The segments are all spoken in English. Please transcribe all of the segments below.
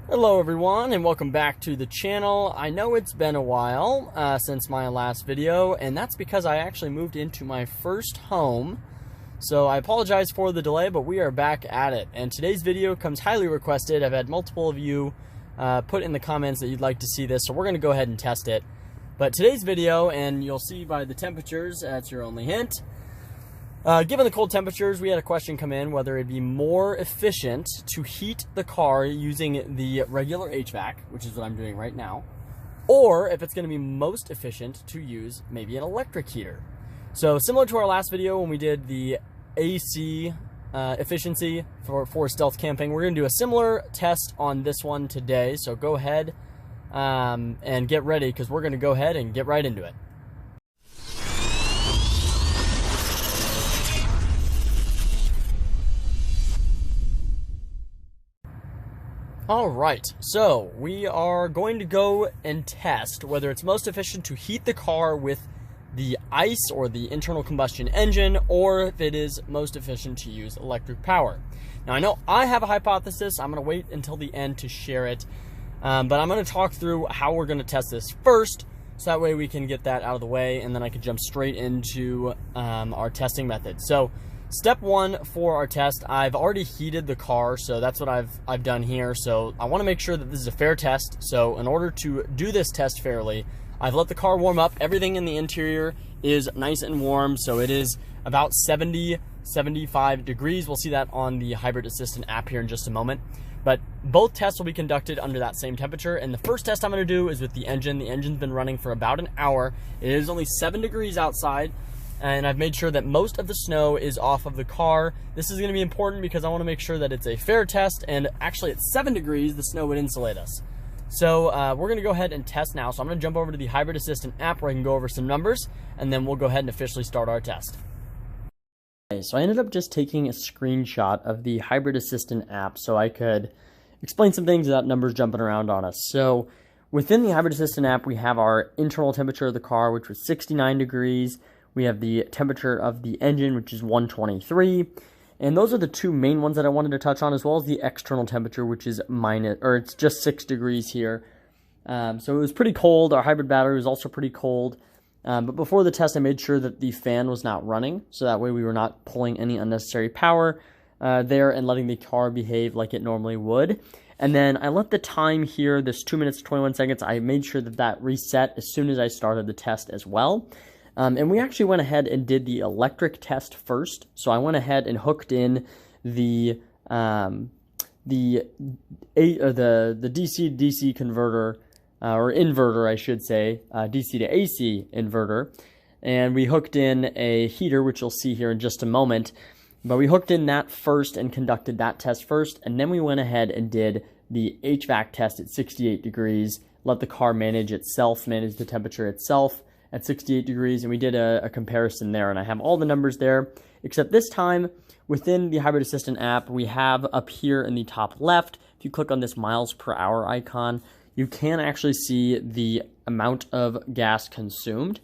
Hello everyone and welcome back to the channel. I know it's been a while since my last video, and that's because I actually moved into my first home. So I apologize for the delay, but we are back at it. And today's video comes highly requested. I've had multiple of you put in the comments that you'd like to see this, so we're going to go ahead and test it. But today's video, and you'll see by the temperatures, that's your only hint. Given the cold temperatures, we had a question come in whether it'd be more efficient to heat the car using the regular HVAC, which is what I'm doing right now, or if it's going to be most efficient to use maybe an electric heater. So similar to our last video when we did the AC efficiency for stealth camping, we're going to do a similar test on this one today. So go ahead and get ready, because we're going to go ahead and get right into it. Alright, so we are going to go and test whether it's most efficient to heat the car with the ICE or the internal combustion engine, or if it is most efficient to use electric power. Now I know I have a hypothesis. I'm going to wait until the end to share it, but I'm going to talk through how we're going to test this first, so that way we can get that out of the way, and then I can jump straight into our testing method. So step one for our test, I've already heated the car, so that's what I've done here. So I want to make sure that this is a fair test. So in order to do this test fairly, I've let the car warm up. Everything in the interior is nice and warm, so it is about 75 degrees. We'll see that on the Hybrid Assistant app here in just a moment. But both tests will be conducted under that same temperature. And the first test I'm going to do is with the engine. The engine's been running for about an hour. It is only 7 degrees outside, and I've made sure that most of the snow is off of the car. This is going to be important because I want to make sure that it's a fair test, and actually at 7 degrees, the snow would insulate us. So we're going to go ahead and test now. So I'm going to jump over to the Hybrid Assistant app where I can go over some numbers, and then we'll go ahead and officially start our test. Okay, so I ended up just taking a screenshot of the Hybrid Assistant app so I could explain some things without numbers jumping around on us. So within the Hybrid Assistant app, we have our internal temperature of the car, which was 69 degrees. We have the temperature of the engine, which is 123. And those are the two main ones that I wanted to touch on, as well as the external temperature, which is it's just 6 degrees here. So it was pretty cold. Our hybrid battery was also pretty cold. But before the test, I made sure that the fan was not running, so that way we were not pulling any unnecessary power there and letting the car behave like it normally would. And then I let the time here, this 2 minutes, 21 seconds, I made sure that that reset as soon as I started the test as well. And we actually went ahead and did the electric test first. So I went ahead and hooked in the DC-DC converter, or inverter, I should say, DC to AC inverter. And we hooked in a heater, which you'll see here in just a moment. But we hooked in that first and conducted that test first. And then we went ahead and did the HVAC test at 68 degrees, let the car manage the temperature itself at 68 degrees, and we did a comparison there, and I have all the numbers there, except this time within the Hybrid Assistant app, we have up here in the top left, if you click on this miles per hour icon, you can actually see the amount of gas consumed.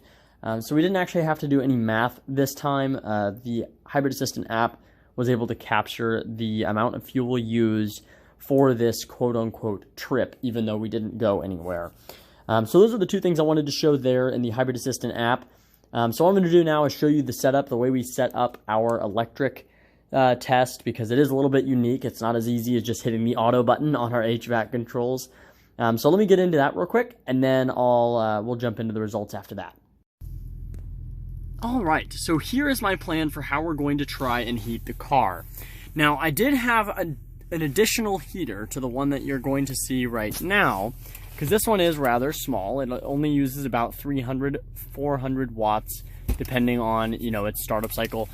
So we didn't actually have to do any math this time. The Hybrid Assistant app was able to capture the amount of fuel used for this quote-unquote trip, even though we didn't go anywhere. So those are the two things I wanted to show there in the Hybrid Assistant app. So what I'm going to do now is show you the setup, the way we set up our electric test, because it is a little bit unique. It's not as easy as just hitting the auto button on our HVAC controls. So let me get into that real quick, and then we'll jump into the results after that. All right, so here is my plan for how we're going to try and heat the car. Now, I did have an additional heater to the one that you're going to see right now, because this one is rather small. It only uses about 300, 400 watts, depending on, its startup cycle.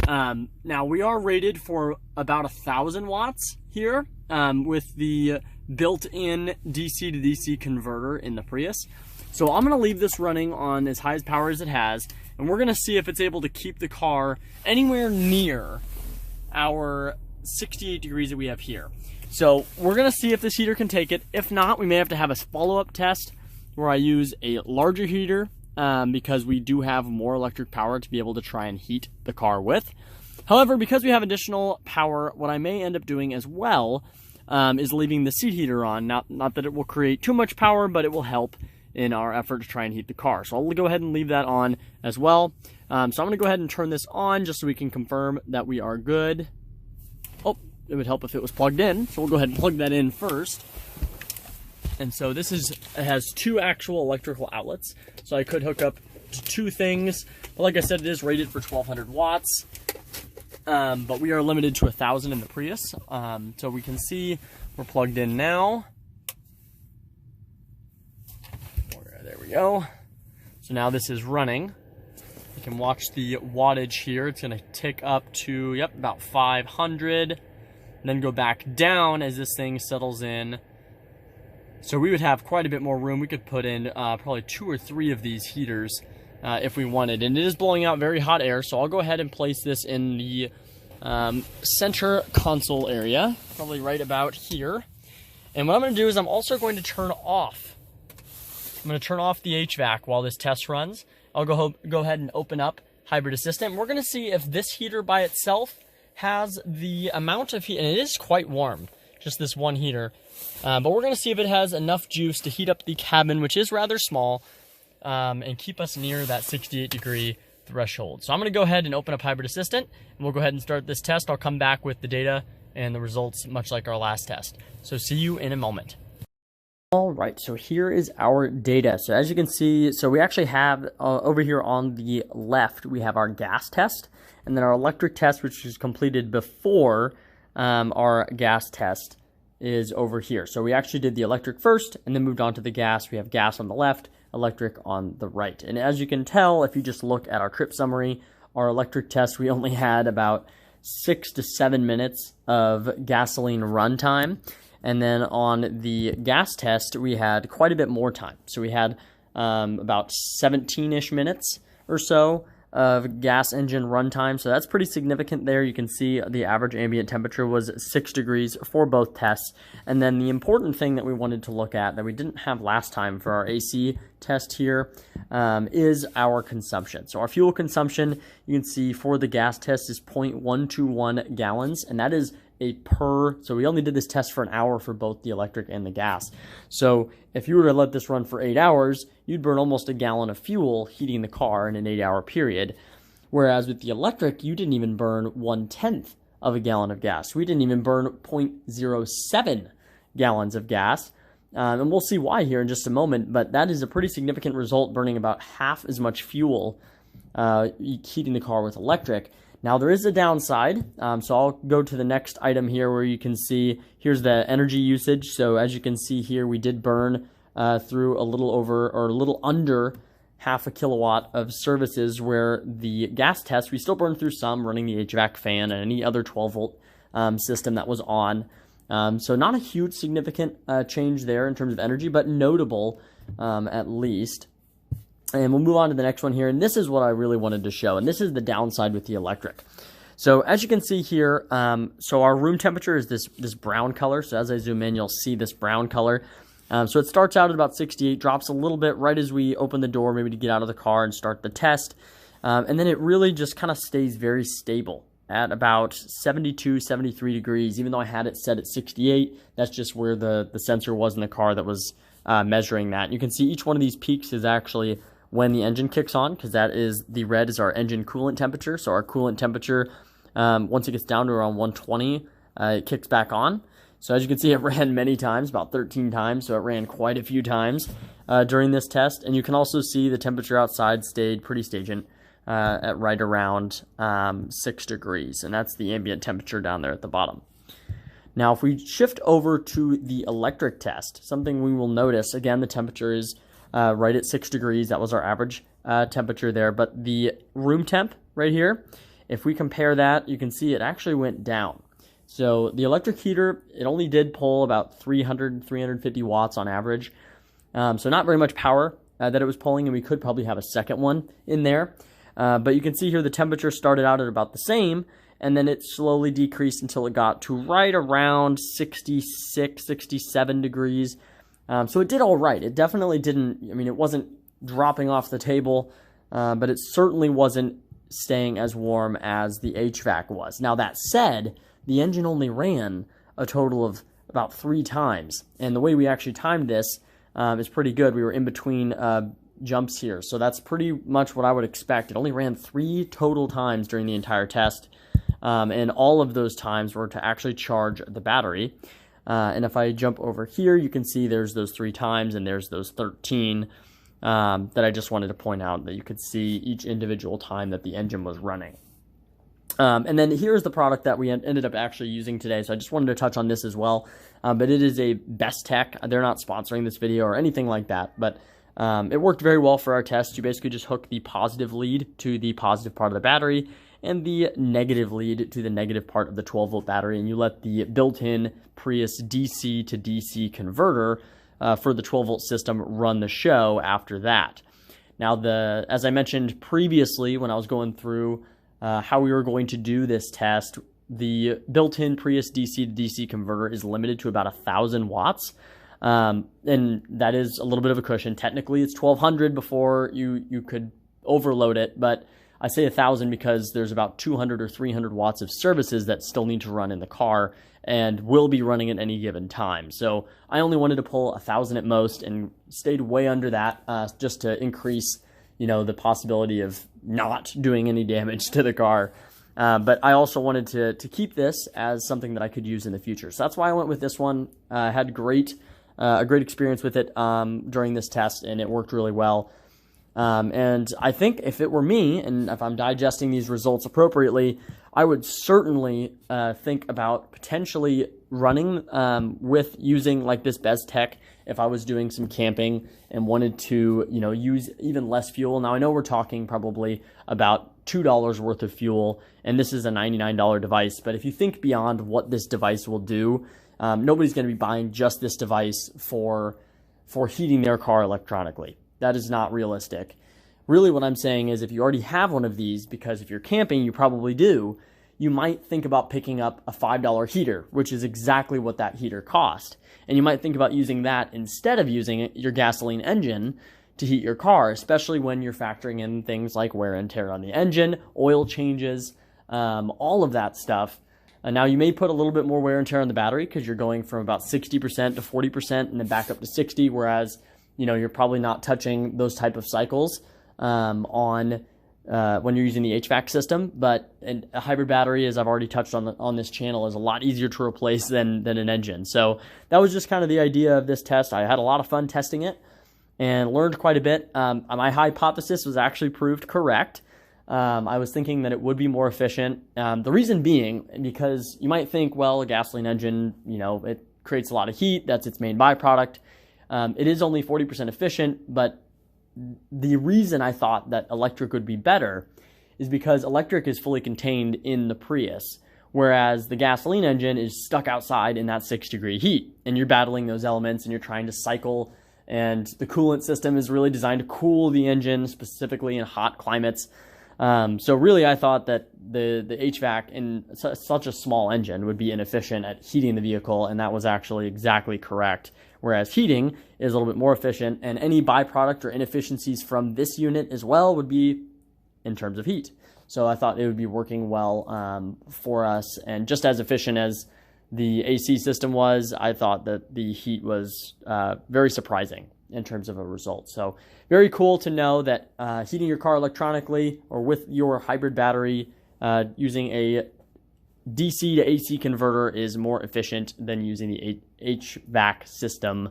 Now, we are rated for about 1,000 watts here with the built-in DC to DC converter in the Prius. So I'm going to leave this running on as high power as it has, and we're going to see if it's able to keep the car anywhere near our 68 degrees that we have here. So we're going to see if this heater can take it. If not, we may have to have a follow-up test where I use a larger heater because we do have more electric power to be able to try and heat the car with. However, because we have additional power, what I may end up doing as well is leaving the seat heater on. Not that it will create too much power, but it will help in our effort to try and heat the car. So I'll go ahead and leave that on as well. So I'm going to go ahead and turn this on just so we can confirm that we are good. Oh, it would help if it was plugged in. So we'll go ahead and plug that in first. And so it has two actual electrical outlets. So I could hook up to two things. But like I said, it is rated for 1200 watts. But we are limited to 1000 in the Prius. So we can see we're plugged in now. There we go. So now this is running. You can watch the wattage here. It's going to tick up to, yep, about 500. And then go back down as this thing settles in. So we would have quite a bit more room. We could put in probably 2 or 3 of these heaters if we wanted. And it is blowing out very hot air, so I'll go ahead and place this in the center console area, probably right about here. And what I'm going to do is I'm also going to turn off. I'm going to turn off the HVAC while this test runs. I'll go ahead and open up Hybrid Assistant. We're going to see if this heater by itself has the amount of heat, and it is quite warm, just this one heater. But we're going to see if it has enough juice to heat up the cabin, which is rather small, and keep us near that 68-degree threshold. So I'm going to go ahead and open up Hybrid Assistant, and we'll go ahead and start this test. I'll come back with the data and the results, much like our last test. So see you in a moment. All right, so here is our data. So as you can see, so we actually have over here on the left, we have our gas test, and then our electric test, which was completed before our gas test, is over here. So we actually did the electric first and then moved on to the gas. We have gas on the left, electric on the right. And as you can tell, if you just look at our trip summary, our electric test, we only had about 6 to 7 minutes of gasoline run time. And then on the gas test, we had quite a bit more time. So we had about 17-ish minutes or so of gas engine runtime. So that's pretty significant there. You can see the average ambient temperature was 6 degrees for both tests. And then the important thing that we wanted to look at that we didn't have last time for our AC test here is our consumption. So our fuel consumption, you can see for the gas test is 0.121 gallons, and that is so we only did this test for an hour for both the electric and the gas. So if you were to let this run for 8 hours, you'd burn almost a gallon of fuel heating the car in an 8-hour period. Whereas with the electric, you didn't even burn 1/10 of a gallon of gas. We didn't even burn 0.07 gallons of gas. And we'll see why here in just a moment, but that is a pretty significant result, burning about half as much fuel heating the car with electric. Now, there is a downside, so I'll go to the next item here where you can see, here's the energy usage. So as you can see here, we did burn through a little over, or a little under half a kilowatt of services, where the gas test, we still burned through some, running the HVAC fan and any other 12-volt system that was on. So not a huge significant change there in terms of energy, but notable at least. And we'll move on to the next one here, and this is what I really wanted to show, and this is the downside with the electric. So as you can see here, so our room temperature is this brown color. So as I zoom in, you'll see this brown color. So it starts out at about 68, drops a little bit right as we open the door, maybe to get out of the car and start the test. And then it really just kind of stays very stable at about 72, 73 degrees, even though I had it set at 68. That's just where the sensor was in the car that was measuring that. You can see each one of these peaks is actually when the engine kicks on, because that is, the red is our engine coolant temperature. So our coolant temperature, once it gets down to around 120, it kicks back on. So as you can see, it ran many times, about 13 times. So it ran quite a few times during this test. And you can also see the temperature outside stayed pretty stagnant at right around 6 degrees. And that's the ambient temperature down there at the bottom. Now, if we shift over to the electric test, something we will notice, again, the temperature is right at 6 degrees. That was our average temperature there. But the room temp right here, if we compare that, you can see it actually went down. So the electric heater, it only did pull about 300, 350 watts on average. So not very much power that it was pulling, and we could probably have a second one in there. But you can see here the temperature started out at about the same, and then it slowly decreased until it got to right around 66, 67 degrees. So it did all right. It definitely didn't, I mean, it wasn't dropping off the table, but it certainly wasn't staying as warm as the HVAC was. Now, that said, the engine only ran a total of about 3 times. And the way we actually timed this is pretty good. We were in between jumps here. So that's pretty much what I would expect. It only ran 3 total times during the entire test. And all of those times were to actually charge the battery. And if I jump over here, you can see there's those 3 times and there's those 13 that I just wanted to point out, that you could see each individual time that the engine was running. And then here's the product that we ended up actually using today. So I just wanted to touch on this as well. But it is a Best Tech. They're not sponsoring this video or anything like that. But it worked very well for our test. You basically just hook the positive lead to the positive part of the battery and the negative lead to the negative part of the 12-volt battery. And you let the built-in Prius DC to DC converter for the 12-volt system run the show after that. Now, as I mentioned previously when I was going through how we were going to do this test, the built-in Prius DC to DC converter is limited to about 1,000 watts. And that is a little bit of a cushion. Technically, it's 1,200 before you could overload it, but I say 1,000 because there's about 200 or 300 watts of services that still need to run in the car and will be running at any given time. So I only wanted to pull 1,000 at most and stayed way under that just to increase, the possibility of not doing any damage to the car. But I also wanted to keep this as something that I could use in the future. So that's why I went with this one. I had a great experience with it during this test, and it worked really well. And I think if it were me, and if I'm digesting these results appropriately, I would certainly think about potentially running with using like this Best Tech if I was doing some camping and wanted to, use even less fuel. Now, I know we're talking probably about $2 worth of fuel, and this is a $99 device. But if you think beyond what this device will do, nobody's going to be buying just this device for heating their car electronically. That is not realistic. Really, what I'm saying is if you already have one of these, because if you're camping, you probably do, you might think about picking up a $5 heater, which is exactly what that heater cost. And you might think about using that instead of using your gasoline engine to heat your car, especially when you're factoring in things like wear and tear on the engine, oil changes, all of that stuff. Now, you may put a little bit more wear and tear on the battery because you're going from about 60% to 40% and then back up to 60, whereas you're probably not touching those type of cycles when you're using the HVAC system. But a hybrid battery, as I've already touched on this channel, is a lot easier to replace than an engine. So that was just kind of the idea of this test. I had a lot of fun testing it and learned quite a bit. My hypothesis was actually proved correct. I was thinking that it would be more efficient. The reason being, because you might think, well, a gasoline engine, it creates a lot of heat. That's its main byproduct. It is only 40% efficient, but the reason I thought that electric would be better is because electric is fully contained in the Prius, whereas the gasoline engine is stuck outside in that 6-degree heat, and you're battling those elements and you're trying to cycle, and the coolant system is really designed to cool the engine, specifically in hot climates. So really, I thought that the HVAC in such a small engine would be inefficient at heating the vehicle, and that was actually exactly correct. Whereas heating is a little bit more efficient, and any byproduct or inefficiencies from this unit as well would be in terms of heat. So I thought it would be working well for us, and just as efficient as the AC system was, I thought that the heat was very surprising in terms of a result. So very cool to know that heating your car electronically or with your hybrid battery using a DC to AC converter is more efficient than using the HVAC system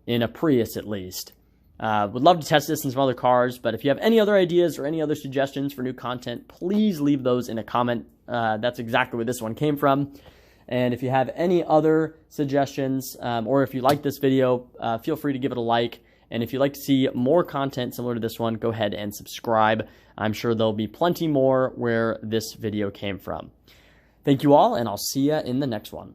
in a Prius, at least. Would love to test this in some other cars, but if you have any other ideas or any other suggestions for new content, please leave those in a comment. That's exactly where this one came from. And if you have any other suggestions, or if you like this video, feel free to give it a like. And if you'd like to see more content similar to this one, go ahead and subscribe. I'm sure there'll be plenty more where this video came from. Thank you all, and I'll see you in the next one.